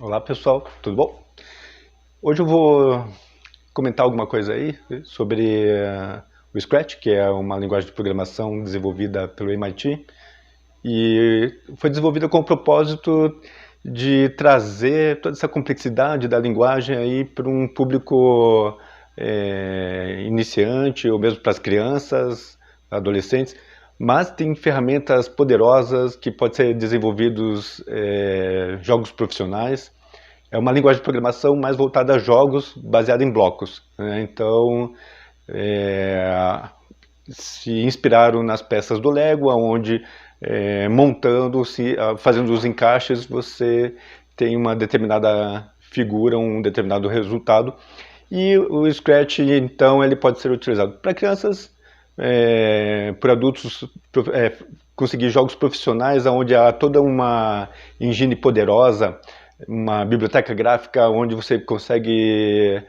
Olá pessoal, tudo bom? Hoje eu vou comentar alguma coisa aí sobre o Scratch, que é uma linguagem de programação desenvolvida pelo MIT e foi desenvolvida com o propósito de trazer toda essa complexidade da linguagem aí para um público iniciante ou mesmo para as crianças, adolescentes, mas tem ferramentas poderosas que podem ser desenvolvidos jogos profissionais. É uma linguagem de programação mais voltada a jogos baseada em blocos, né? Então, se inspiraram nas peças do Lego, onde montando, fazendo os encaixes, você tem uma determinada figura, um determinado resultado. E o Scratch, então, ele pode ser utilizado para crianças, para adultos, conseguir jogos profissionais, onde há toda uma engine poderosa, uma biblioteca gráfica onde você consegue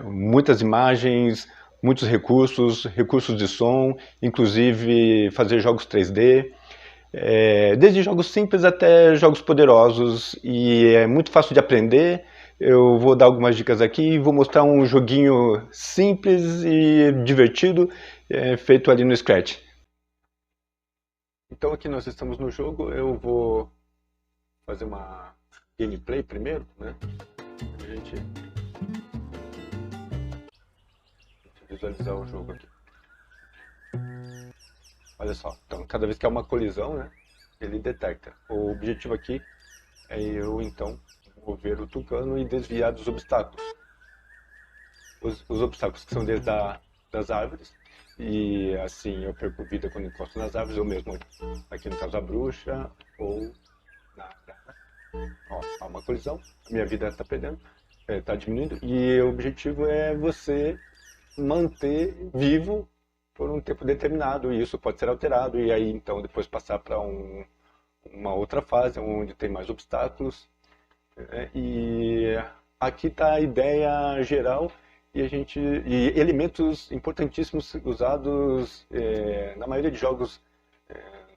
muitas imagens, muitos recursos, recursos de som, inclusive fazer jogos 3D, desde jogos simples até jogos poderosos, e é muito fácil de aprender. Eu vou dar algumas dicas aqui e vou mostrar um joguinho simples e divertido feito ali no Scratch. Então aqui nós estamos no jogo, eu vou fazer uma gameplay primeiro, né? Pra gente visualizar o jogo aqui. Olha só, então cada vez que há uma colisão, né, ele detecta. O objetivo aqui é eu então mover o tucano e desviar dos obstáculos. Os obstáculos que são desde das árvores, e assim eu perco vida quando encosto nas árvores, ou mesmo aqui no caso a bruxa, ou nada. Ó, há uma colisão, minha vida está perdendo, está diminuindo, e o objetivo é você manter vivo por um tempo determinado, e isso pode ser alterado, e aí então depois passar para uma outra fase, onde tem mais obstáculos. E aqui está a ideia geral e elementos importantíssimos usados na maioria de jogos,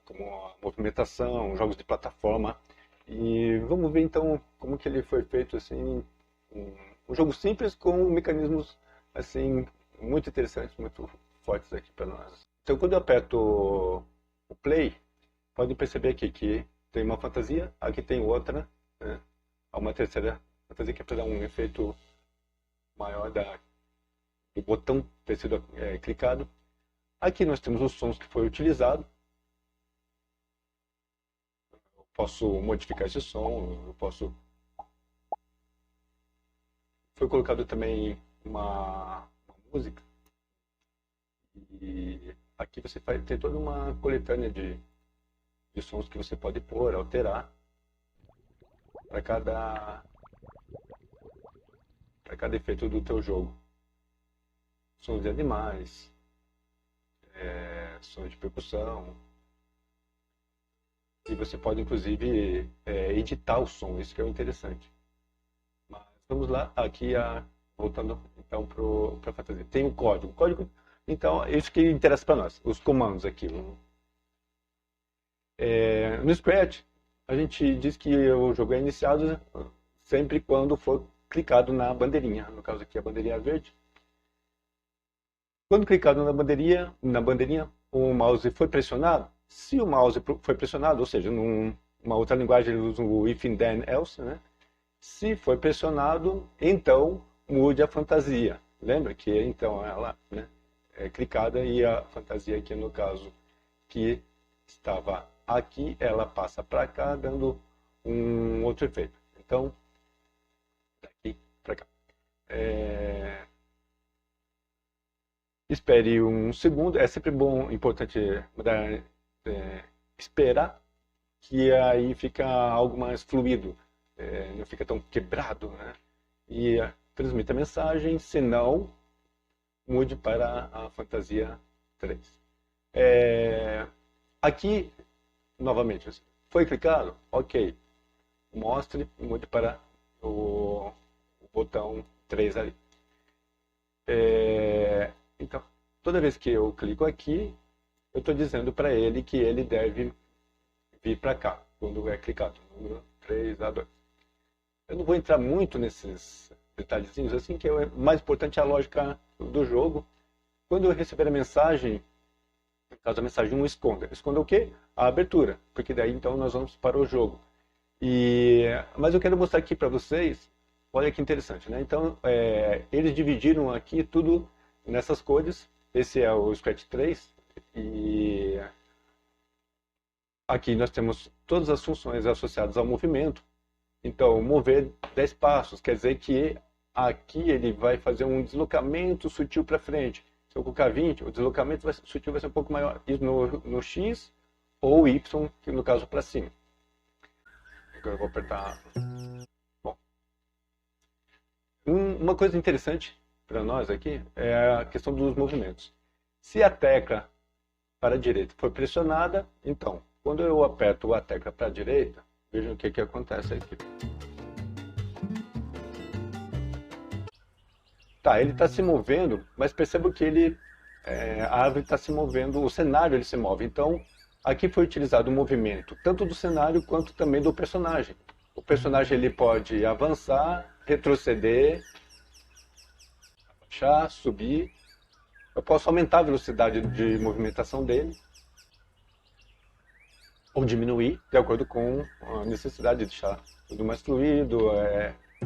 como a movimentação, jogos de plataforma. E vamos ver então como que ele foi feito assim, um jogo simples com mecanismos assim muito interessantes, muito fortes aqui para nós. Então quando eu aperto o play, podem perceber aqui que tem uma fantasia, aqui tem outra, né? Há uma terceira fantasia que é para dar um efeito maior do botão ter sido clicado. Aqui nós temos os sons que foi utilizado. Eu posso modificar esse som, eu posso... Foi colocado também uma música. E aqui você tem toda uma coletânea de sons que você pode pôr, alterar para cada efeito do teu jogo. Sons de animais, sons de percussão, e você pode inclusive editar o som, isso que é o interessante. Mas vamos lá, aqui voltando então para a fantasia. Tem o código. Então é isso que interessa para nós, os comandos aqui. No Scratch, a gente diz que o jogo é iniciado sempre quando for clicado na bandeirinha, no caso aqui a bandeirinha verde. Quando clicado na bandeirinha, o mouse foi pressionado. Se o mouse foi pressionado, ou seja, numa outra linguagem ele usa o if then else, né? Se foi pressionado, então mude a fantasia. Lembra que então ela, né, é clicada e a fantasia aqui no caso que estava aqui, ela passa para cá, dando um outro efeito. Então, daqui para cá. Espere um segundo, é sempre bom, importante esperar, que aí fica algo mais fluido, não fica tão quebrado, né? E transmita a mensagem, se não, mude para a fantasia 3. Aqui, novamente, foi clicado? Ok. Mostre, mude para o botão 3 ali. Então, toda vez que eu clico aqui, eu estou dizendo para ele que ele deve vir para cá, quando é clicado, número 3A2. Eu não vou entrar muito nesses detalhezinhos assim, que o mais importante é a lógica do jogo. Quando eu receber a mensagem, no caso a mensagem 1, esconda. Esconda o quê? A abertura, porque daí então nós vamos para o jogo. Mas eu quero mostrar aqui para vocês, olha que interessante, né? Então, eles dividiram aqui tudo nessas cores. Esse é o Scratch 3 e aqui nós temos todas as funções associadas ao movimento. Então, mover 10 passos, quer dizer que aqui ele vai fazer um deslocamento sutil para frente. Se eu colocar 20, o deslocamento sutil vai ser um pouco maior. Isso no X ou Y, que no caso para cima. Agora eu vou apertar. Bom, uma coisa interessante para nós aqui é a questão dos movimentos. Se a tecla para a direita for pressionada, então, quando eu aperto a tecla para a direita, vejam o que acontece aqui. Tá, ele está se movendo, mas perceba que a árvore está se movendo, o cenário ele se move. Então, aqui foi utilizado o movimento tanto do cenário quanto também do personagem. O personagem ele pode avançar, retroceder, abaixar, subir. Eu posso aumentar a velocidade de movimentação dele ou diminuir, de acordo com a necessidade de deixar tudo mais fluido.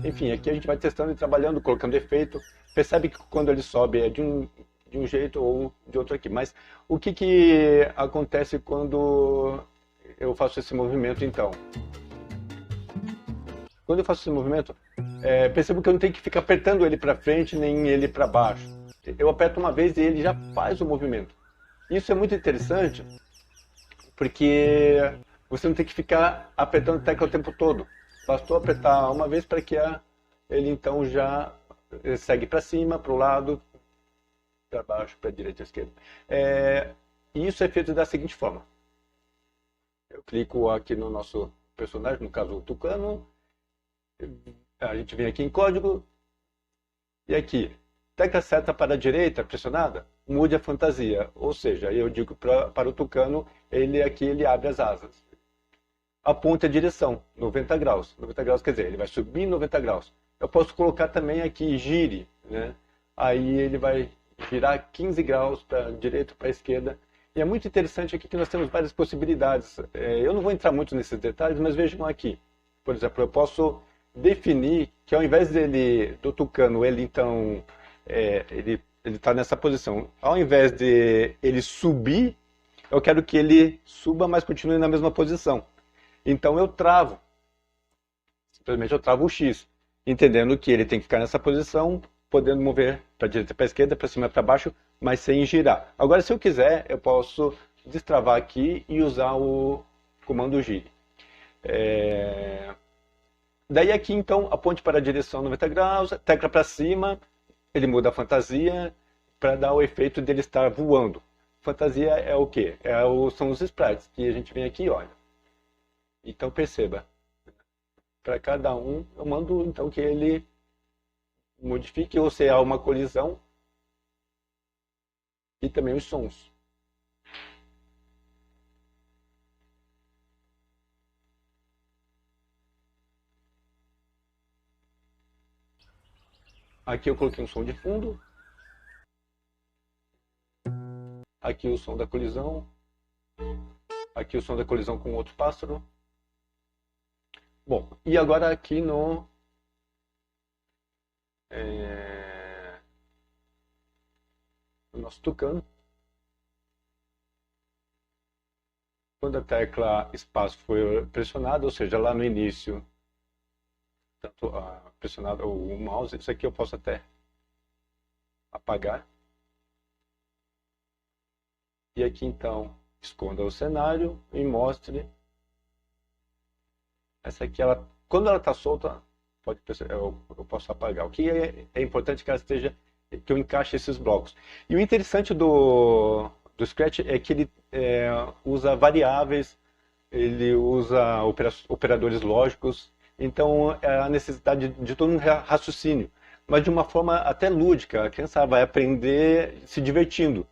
Enfim, aqui a gente vai testando e trabalhando, colocando efeito. Percebe que quando ele sobe é de um jeito ou de outro aqui. Mas o que acontece quando eu faço esse movimento, então? Quando eu faço esse movimento, percebo que eu não tenho que ficar apertando ele para frente nem ele para baixo. Eu aperto uma vez e ele já faz o movimento. Isso é muito interessante, porque você não tem que ficar apertando a tecla o tempo todo. Bastou apertar uma vez para que ele então já segue para cima, para o lado, para baixo, para a direita e esquerda. E isso é feito da seguinte forma. Eu clico aqui no nosso personagem, no caso o Tucano. A gente vem aqui em código. E aqui, tecla seta para a direita pressionada, mude a fantasia. Ou seja, eu digo para o Tucano, ele abre as asas. Aponte a direção, 90 graus. 90 graus quer dizer, ele vai subir 90 graus. Eu posso colocar também aqui, gire, né? Aí ele vai girar 15 graus para a direita, para a esquerda. E é muito interessante aqui que nós temos várias possibilidades. Eu não vou entrar muito nesses detalhes, mas vejam aqui. Por exemplo, eu posso definir que ao invés do Tucano, ele então, ele está nessa posição. Ao invés de ele subir, eu quero que ele suba, mas continue na mesma posição. Então eu travo. Simplesmente eu travo o X, entendendo que ele tem que ficar nessa posição, podendo mover para a direita, para a esquerda, para cima, para baixo, mas sem girar. Agora, se eu quiser, eu posso destravar aqui e usar o comando gire. Daí aqui, então, aponte para a direção 90 graus, tecla para cima, ele muda a fantasia para dar o efeito dele estar voando. Fantasia é o quê? São os sprites, que a gente vem aqui e olha. Então perceba, para cada um, eu mando então que ele modifique, ou se há uma colisão, e também os sons. Aqui eu coloquei um som de fundo. Aqui o som da colisão. Aqui o som da colisão com outro pássaro. Bom, e agora aqui no nosso Tucano. Quando a tecla espaço foi pressionada, ou seja, lá no início, tanto pressionado o mouse, isso aqui eu posso até apagar. E aqui então, esconda o cenário e mostre. Essa aqui, quando ela está solta, eu posso apagar. O que é importante que ela esteja, que eu encaixe esses blocos. E o interessante do Scratch é que ele usa variáveis, ele usa operadores lógicos, então a necessidade de todo um raciocínio, mas de uma forma até lúdica. A criança vai aprender se divertindo.